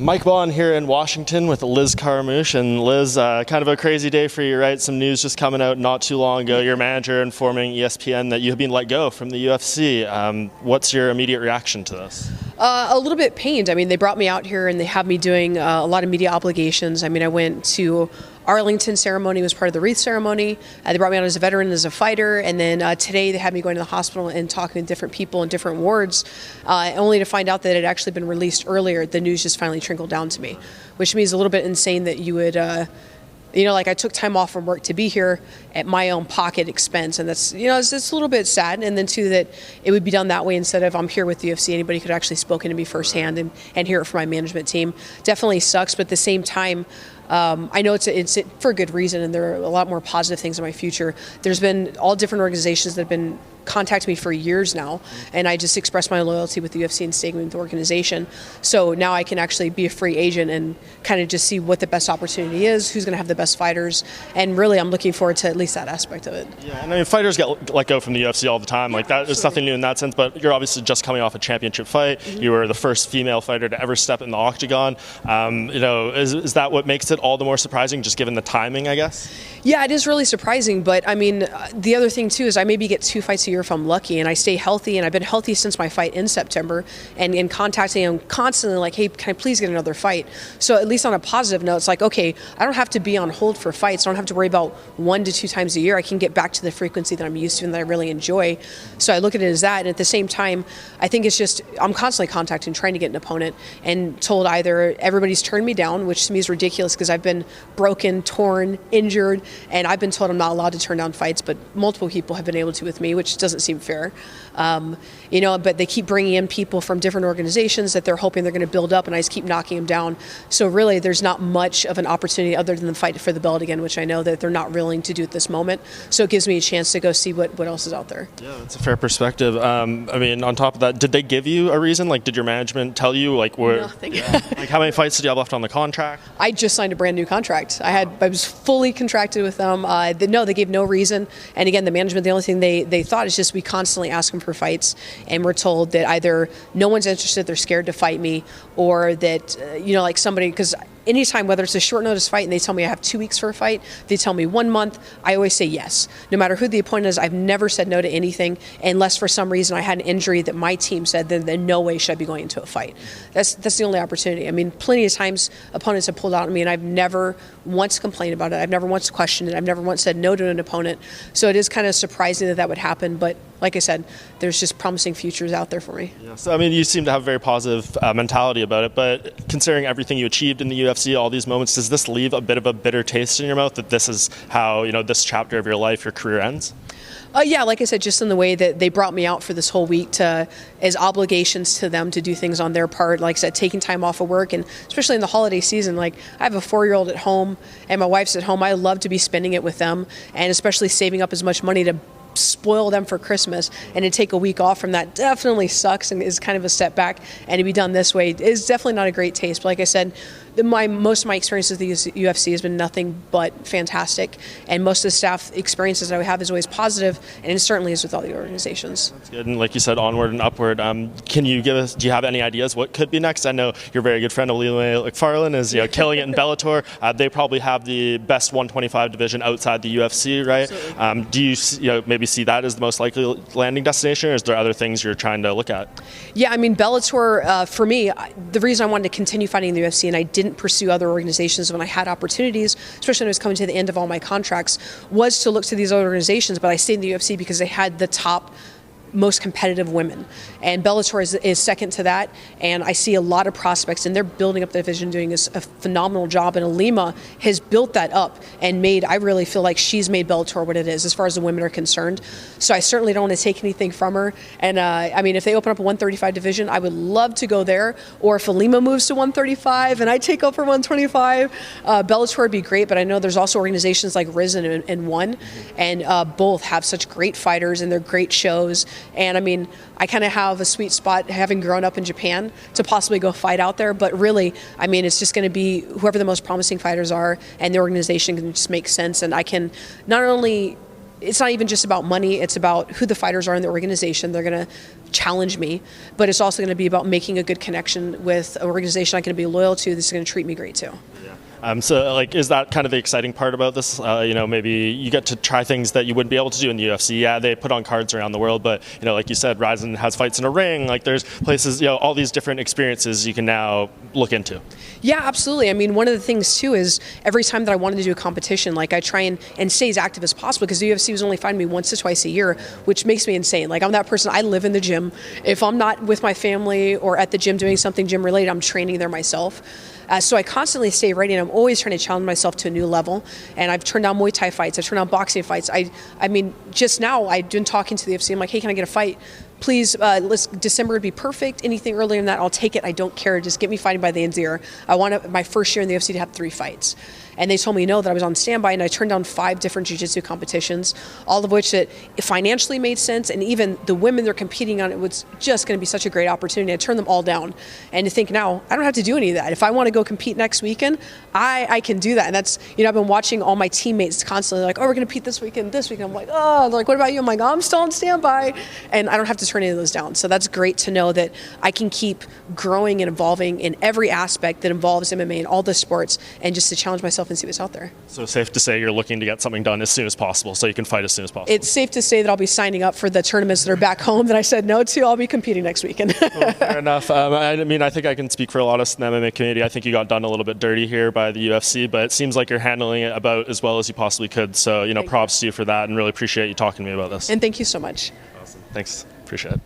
Mike Bond here in Washington with Liz Carmouche. And Liz, kind of a crazy day for you, right? Some news just coming out not too long ago. Your manager informing ESPN that you have been let go from the UFC. What's your immediate reaction to this? A little bit pained. I mean, they brought me out here and they had me doing a lot of media obligations. I mean, I went to Arlington ceremony, was part of the wreath ceremony. They brought me out as a veteran, as a fighter, and then today they had me going to the hospital and talking to different people in different wards, only to find out that it had actually been released earlier. The news just finally trickled down to me, which means a little bit insane that you would, like I took time off from work to be here at my own pocket expense, and that's, it's a little bit sad. And then too, that it would be done that way instead of I'm here with the UFC. Anybody could actually spoken to me firsthand and hear it from my management team. Definitely sucks, but at the same time, I know it's for a good reason, and there are a lot more positive things in my future. There's been all different organizations that have been contacting me for years now, and I just expressed my loyalty with the UFC and staying with the organization. So now I can actually be a free agent and kind of just see what the best opportunity is, who's going to have the best fighters, and really I'm looking forward to at least that aspect of it. Yeah, and I mean, fighters get let go from the UFC all the time. Like that is nothing new in that sense, but you're obviously just coming off a championship fight. Mm-hmm. You were the first female fighter to ever step in the octagon. Is that what makes it all the more surprising, just given the timing, I guess? Yeah, it is really surprising, but I mean, the other thing too is I maybe get 2 fights a year if I'm lucky, and I stay healthy, and I've been healthy since my fight in September, and in contacting them constantly like, hey, can I please get another fight? So at least on a positive note, it's like, okay, I don't have to be on hold for fights. I don't have to worry about 1 to 2 times a year. I can get back to the frequency that I'm used to and that I really enjoy. So I look at it as that, and at the same time, I think it's just, I'm constantly contacting, trying to get an opponent, and told either everybody's turned me down, which to me is ridiculous because I've been broken, torn, injured, and I've been told I'm not allowed to turn down fights, but multiple people have been able to with me, which doesn't seem fair. But they keep bringing in people from different organizations that they're hoping they're going to build up, and I just keep knocking them down. So really, there's not much of an opportunity other than the fight for the belt again, which I know that they're not willing to do at this moment. So it gives me a chance to go see what else is out there. Yeah, that's a fair perspective. I mean, on top of that, did they give you a reason? Like, did your management tell you, like, nothing. Like, how many fights did you have left on the contract? I just signed a brand new contract. I was fully contracted with them. They gave no reason. And again, the management, the only thing they thought is just we constantly ask them for fights, and we're told that either no one's interested, they're scared to fight me, or that, like somebody, because anytime, whether it's a short notice fight and they tell me I have 2 weeks for a fight, they tell me 1 month, I always say yes. No matter who the opponent is, I've never said no to anything unless for some reason I had an injury that my team said then in no way should I be going into a fight. That's the only opportunity. I mean, plenty of times opponents have pulled out on me and I've never once complained about it. I've never once questioned it. I've never once said no to an opponent. So it is kind of surprising that would happen, but like I said, there's just promising futures out there for me. Yeah, so I mean, you seem to have a very positive mentality about it, but considering everything you achieved in the UFC, all these moments, does this leave a bit of a bitter taste in your mouth that this is how, this chapter of your life, your career ends? Yeah, like I said, just in the way that they brought me out for this whole week as obligations to them to do things on their part. Like I said, taking time off of work, and especially in the holiday season, like I have a 4-year-old at home and my wife's at home. I love to be spending it with them, and especially saving up as much money to spoil them for Christmas, and to take a week off from that definitely sucks and is kind of a setback, and to be done this way is definitely not a great taste. But like I said, most of my experience with the UFC has been nothing but fantastic, and most of the staff experiences that I have is always positive, and it certainly is with all the organizations. That's good, and like you said, onward and upward. Do you have any ideas what could be next? I know your very good friend Olile McFarlane is killing it in Bellator. They probably have the best 125 division outside the UFC, right? Do you maybe see that as the most likely landing destination, or is there other things you're trying to look at? Yeah, I mean, Bellator, for me, the reason I wanted to continue fighting in the UFC and I didn't pursue other organizations when I had opportunities, especially when I was coming to the end of all my contracts, was to look to these other organizations, but I stayed in the UFC because they had the top most competitive women, and Bellator is second to that, and I see a lot of prospects, and they're building up the division, doing a phenomenal job, and Alima has built that up and I really feel like she's made Bellator what it is as far as the women are concerned. So I certainly don't want to take anything from her, and I mean, if they open up a 135 division, I would love to go there, or if Alima moves to 135 and I take over 125, Bellator would be great, but I know there's also organizations like Risen and One, and both have such great fighters, and they're great shows. And I mean, I kind of have a sweet spot having grown up in Japan to possibly go fight out there. But really, I mean, it's just going to be whoever the most promising fighters are, and the organization can just make sense. And I can not only it's not even just about money. It's about who the fighters are in the organization. They're going to challenge me, but it's also going to be about making a good connection with an organization I can be loyal to that's going to treat me great too. So, like, is that kind of the exciting part about this? Maybe you get to try things that you wouldn't be able to do in the UFC. Yeah, they put on cards around the world, but, like you said, Ryzen has fights in a ring. Like, there's places, all these different experiences you can now look into. Yeah, absolutely. I mean, one of the things, too, is every time that I wanted to do a competition, like, I try and stay as active as possible, because the UFC was only fighting me once to twice a year, which makes me insane. Like, I'm that person. I live in the gym. If I'm not with my family or at the gym doing something gym-related, I'm training there myself. So I constantly stay ready, and I'm always trying to challenge myself to a new level. And I've turned down Muay Thai fights. I've turned down boxing fights. I mean, just now I've been talking to the UFC. I'm like, hey, can I get a fight? Please, December would be perfect. Anything earlier than that, I'll take it. I don't care. Just get me fighting by the end of the year. I want my first year in the UFC to have 3 fights. And they told me no, that I was on standby, and I turned down 5 different jiu-jitsu competitions, all of which that financially made sense, and even the women they're competing on, it was just going to be such a great opportunity. I turned them all down. And to think now, I don't have to do any of that. If I want to go compete next weekend, I can do that. And that's, I've been watching all my teammates constantly like, oh, we're going to compete this weekend. I'm like, oh, they're like, what about you? I'm like, oh, I'm still on standby. And I don't have to turn any of those down. So that's great to know that I can keep growing and evolving in every aspect that involves MMA and all the sports, and just to challenge myself and see what's out there. So safe to say you're looking to get something done as soon as possible so you can fight as soon as possible. It's safe to say that I'll be signing up for the tournaments that are back home that I said no to. I'll be competing next weekend. Well, fair enough. I think I can speak for a lot of us in the MMA community. I think you got done a little bit dirty here by the UFC, but it seems like you're handling it about as well as you possibly could. So, props to you for that, and really appreciate you talking to me about this. And thank you so much. Awesome. Thanks. Appreciate it.